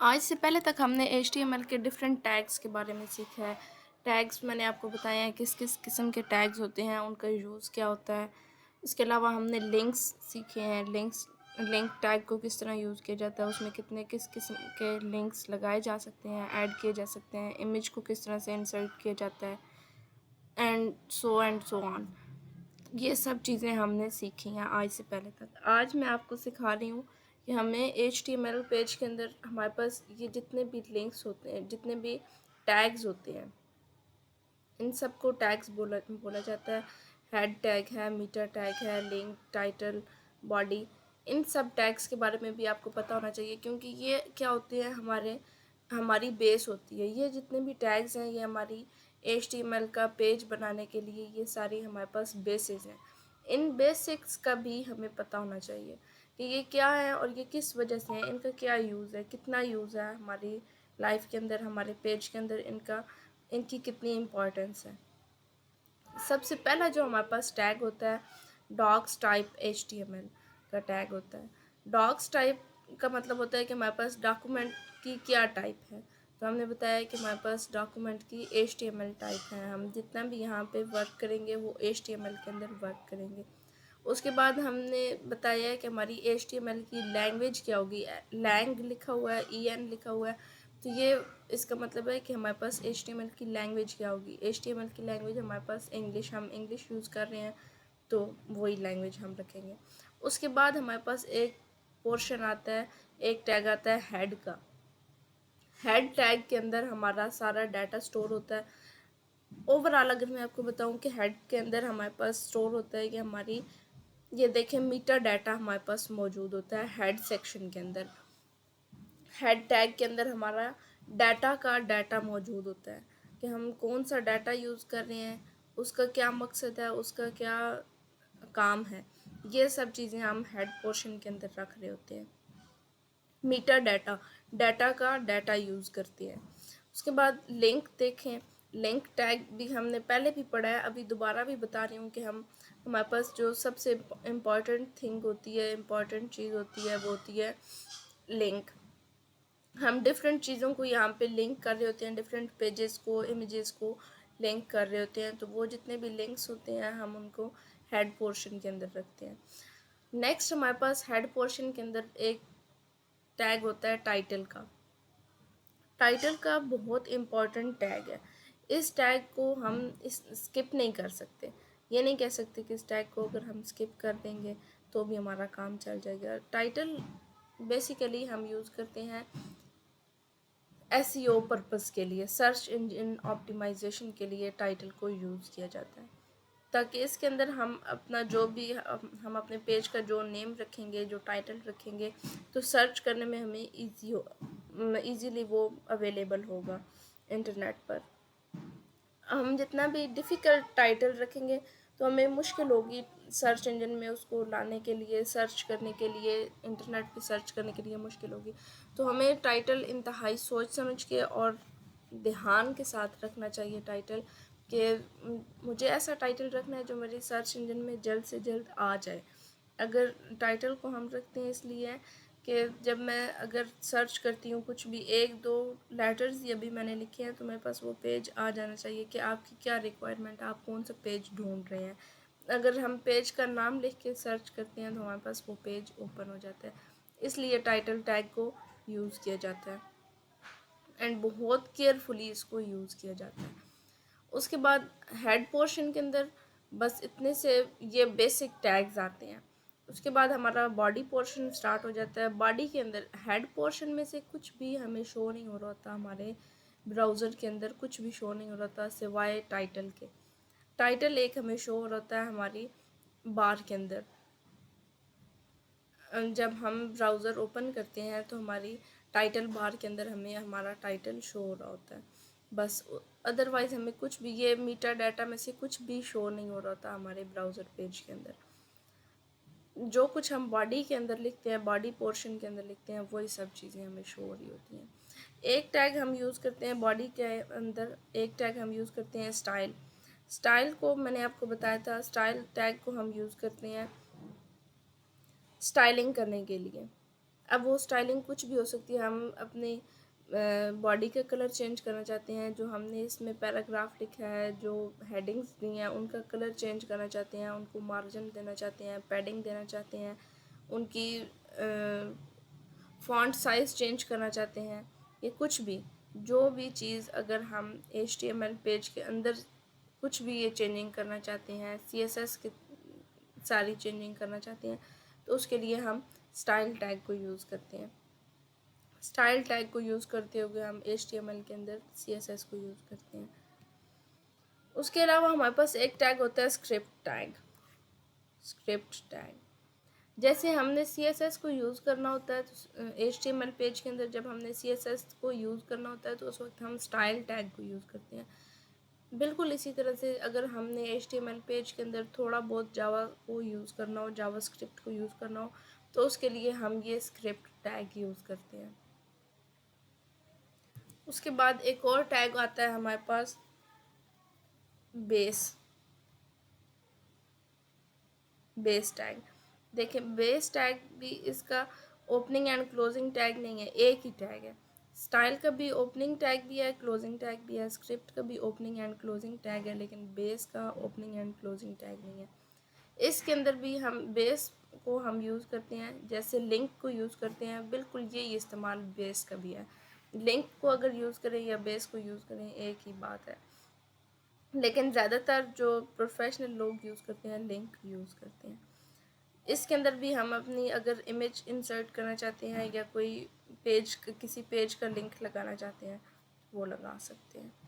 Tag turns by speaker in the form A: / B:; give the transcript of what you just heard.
A: आज से पहले तक हमने HTML के डिफरेंट टैग्स के बारे में सीखा है। टैग्स मैंने आपको बताया है किस किस किस्म के टैग्स होते हैं, उनका यूज़ क्या होता है। इसके अलावा हमने लिंक्स सीखे हैं। लिंक टैग को किस तरह यूज़ किया जाता है, उसमें किस किस्म के लिंक्स लगाए जा सकते हैं, ऐड किए जा सकते हैं, इमेज को किस तरह से इंसर्ट किया जाता है, एंड सो ऑन। ये सब चीज़ें हमने सीखी हैं आज से पहले तक। आज मैं आपको सिखा रही हूँ कि हमें HTML पेज के अंदर हमारे पास ये जितने भी लिंक्स होते हैं, जितने भी टैग्स होते हैं, इन सब को टैग्स बोला बोला जाता है। हेड टैग है, मीटर टैग है, लिंक, टाइटल, बॉडी। इन सब टैग्स के बारे में भी आपको पता होना चाहिए, क्योंकि ये क्या होते हैं, हमारी बेस होती है। ये जितने भी टैग्स हैं, ये हमारी HTML का पेज बनाने के लिए ये सारी हमारे पास बेसिस हैं। इन बेसिक्स का भी हमें पता होना चाहिए कि ये क्या है और ये किस वजह से है, इनका क्या यूज़ है, कितना यूज़ है हमारी लाइफ के अंदर, हमारे पेज के अंदर इनकी कितनी इम्पोर्टेंस है। सबसे पहला जो हमारे पास टैग होता है, डॉक्स टाइप HTML का टैग होता है। डॉक्स टाइप का मतलब होता है कि हमारे पास डॉक्यूमेंट की क्या टाइप है। तो हमने बताया कि हमारे पास डॉक्यूमेंट की HTML टाइप है। हम जितना भी यहाँ पे वर्क करेंगे वो HTML के अंदर वर्क करेंगे। उसके बाद हमने बताया है कि हमारी HTML की लैंग्वेज क्या होगी। लैंग लिखा हुआ है, EN लिखा हुआ है, तो ये इसका मतलब है कि हमारे पास HTML की लैंग्वेज क्या होगी। HTML की लैंग्वेज हमारे पास इंग्लिश, हम इंग्लिश यूज़ कर रहे हैं तो वही लैंग्वेज हम रखेंगे। उसके बाद हमारे पास एक पोर्शन आता है, एक टैग आता है हेड का। हेड टैग के अंदर हमारा सारा डाटा स्टोर होता है। ओवरऑल अगर मैं आपको बताऊं कि हेड के अंदर हमारे पास स्टोर होता है कि हमारी, ये देखें, मीटर डाटा हमारे पास मौजूद होता है हेड सेक्शन के अंदर। हेड टैग के अंदर हमारा डाटा का डाटा मौजूद होता है कि हम कौन सा डाटा यूज़ कर रहे हैं, उसका क्या मकसद है, उसका क्या काम है। ये सब चीज़ें हम हेड पोर्शन के अंदर रख रहे होते हैं। मीटर डाटा, डाटा का डाटा यूज़ करती है। उसके बाद लिंक देखें। लिंक टैग भी हमने पहले भी पढ़ा है, अभी दोबारा भी बता रही हूँ कि हमारे पास जो सबसे इम्पॉर्टेंट थिंग होती है, इम्पॉर्टेंट चीज़ होती है, वो होती है लिंक। हम डिफरेंट चीज़ों को यहाँ पे लिंक कर रहे होते हैं, डिफरेंट पेजेस को, इमेजेस को लिंक कर रहे होते हैं, तो वो जितने भी लिंक्स होते हैं हम उनको हेड पोर्शन के अंदर रखते हैं। नेक्स्ट हमारे पास हेड पोर्शन के अंदर एक टैग होता है टाइटल का। टाइटल का बहुत इम्पॉर्टेंट टैग है। इस टैग को हम स्किप नहीं कर सकते। ये नहीं कह सकते कि इस टैग को अगर हम स्किप कर देंगे तो भी हमारा काम चल जाएगा। टाइटल बेसिकली हम यूज़ करते हैं SEO पर्पज़ के लिए, सर्च इंजन ऑप्टिमाइजेशन के लिए टाइटल को यूज़ किया जाता है, ताकि इसके अंदर हम अपना जो भी हम अपने पेज का जो नेम रखेंगे, जो टाइटल रखेंगे, तो सर्च करने में हमें ईज़िली वो अवेलेबल होगा इंटरनेट पर। हम जितना भी डिफ़िकल्ट टाइटल रखेंगे तो हमें मुश्किल होगी सर्च इंजन में उसको लाने के लिए, सर्च करने के लिए, इंटरनेट पे सर्च करने के लिए मुश्किल होगी। तो हमें टाइटल इंतहाई सोच समझ के और ध्यान के साथ रखना चाहिए टाइटल, कि मुझे ऐसा टाइटल रखना है जो मेरी सर्च इंजन में जल्द से जल्द आ जाए। अगर टाइटल को हम रखते हैं इसलिए कि जब मैं अगर सर्च करती हूँ कुछ भी, एक दो लेटर्स ये भी मैंने लिखे हैं, तो मेरे पास वो पेज आ जाना चाहिए कि आपकी क्या रिक्वायरमेंट है, आप कौन सा पेज ढूंढ रहे हैं। अगर हम पेज का नाम लिख के सर्च करते हैं तो हमारे पास वो पेज ओपन हो जाता है। इसलिए टाइटल टैग को यूज़ किया जाता है एंड बहुत केयरफुली इसको यूज़ किया जाता है। उसके बाद हेड पोर्शन के अंदर बस इतने से ये बेसिक टैग्स आते हैं। उसके बाद हमारा बॉडी पोर्शन स्टार्ट हो जाता है। बॉडी के अंदर हेड पोर्शन में से कुछ भी हमें शो नहीं हो रहा था, हमारे ब्राउज़र के अंदर कुछ भी शो नहीं हो रहा था सिवाय टाइटल के। टाइटल एक हमें शो हो रहा है हमारी बार के अंदर। जब हम ब्राउज़र ओपन करते हैं तो हमारी टाइटल बार के अंदर हमें हमारा टाइटल शो हो रहा होता है बस। अदरवाइज़ हमें कुछ भी, ये मीटा डाटा में से कुछ भी शो नहीं हो रहा था हमारे ब्राउज़र पेज के अंदर। जो कुछ हम बॉडी के अंदर लिखते हैं, बॉडी पोर्शन के अंदर लिखते हैं, वही सब चीज़ें हमें शो हो रही होती हैं। एक टैग हम यूज़ करते हैं बॉडी के अंदर, एक टैग हम यूज़ करते हैं स्टाइल। स्टाइल को मैंने आपको बताया था, स्टाइल टैग को हम यूज़ करते हैं स्टाइलिंग करने के लिए। अब वो स्टाइलिंग कुछ भी हो सकती है। हम अपनी बॉडी का कलर चेंज करना चाहते हैं, जो हमने इसमें पैराग्राफ लिखा है, जो हेडिंग्स दी हैं उनका कलर चेंज करना चाहते हैं, उनको मार्जिन देना चाहते हैं, पैडिंग देना चाहते हैं, उनकी फ़ॉन्ट साइज़ चेंज करना चाहते हैं, ये कुछ भी, जो भी चीज़ अगर हम HTML पेज के अंदर कुछ भी ये चेंजिंग करना चाहते हैं, CSS की सारी चेंजिंग करना चाहते हैं, तो उसके लिए हम स्टाइल टैग को यूज़ करते हैं। स्टाइल टैग को यूज़ करते हुए हम HTML के अंदर CSS को यूज़ करते हैं। उसके अलावा हमारे पास एक टैग होता है स्क्रिप्ट टैग। स्क्रिप्ट टैग जैसे हमने CSS को यूज़ करना होता है, तो HTML पेज के अंदर जब हमने CSS को यूज़ करना होता है तो उस वक्त हम स्टाइल टैग को यूज़ करते हैं। बिल्कुल इसी तरह से अगर हमने HTML पेज के अंदर थोड़ा बहुत जावा को यूज़ करना हो, जावास्क्रिप्ट को यूज़ करना हो, तो उसके लिए हम ये स्क्रिप्ट टैग यूज़ करते हैं। उसके बाद एक और टैग आता है हमारे पास, बेस टैग। देखिए बेस टैग भी इसका ओपनिंग एंड क्लोजिंग टैग नहीं है, एक ही टैग है। स्टाइल का भी ओपनिंग टैग भी है, क्लोजिंग टैग भी है, स्क्रिप्ट का भी ओपनिंग एंड क्लोजिंग टैग है, लेकिन बेस का ओपनिंग एंड क्लोजिंग टैग नहीं है। इसके अंदर भी हम बेस को हम यूज़ करते हैं, जैसे लिंक को यूज़ करते हैं, बिल्कुल ये इस्तेमाल बेस का भी है। लिंक को अगर यूज़ करें या बेस को यूज़ करें एक ही बात है, लेकिन ज़्यादातर जो प्रोफेशनल लोग यूज़ करते हैं लिंक यूज़ करते हैं। इसके अंदर भी हम अपनी अगर इमेज इंसर्ट करना चाहते हैं या कोई पेज किसी पेज का लिंक लगाना चाहते हैं वो लगा सकते हैं।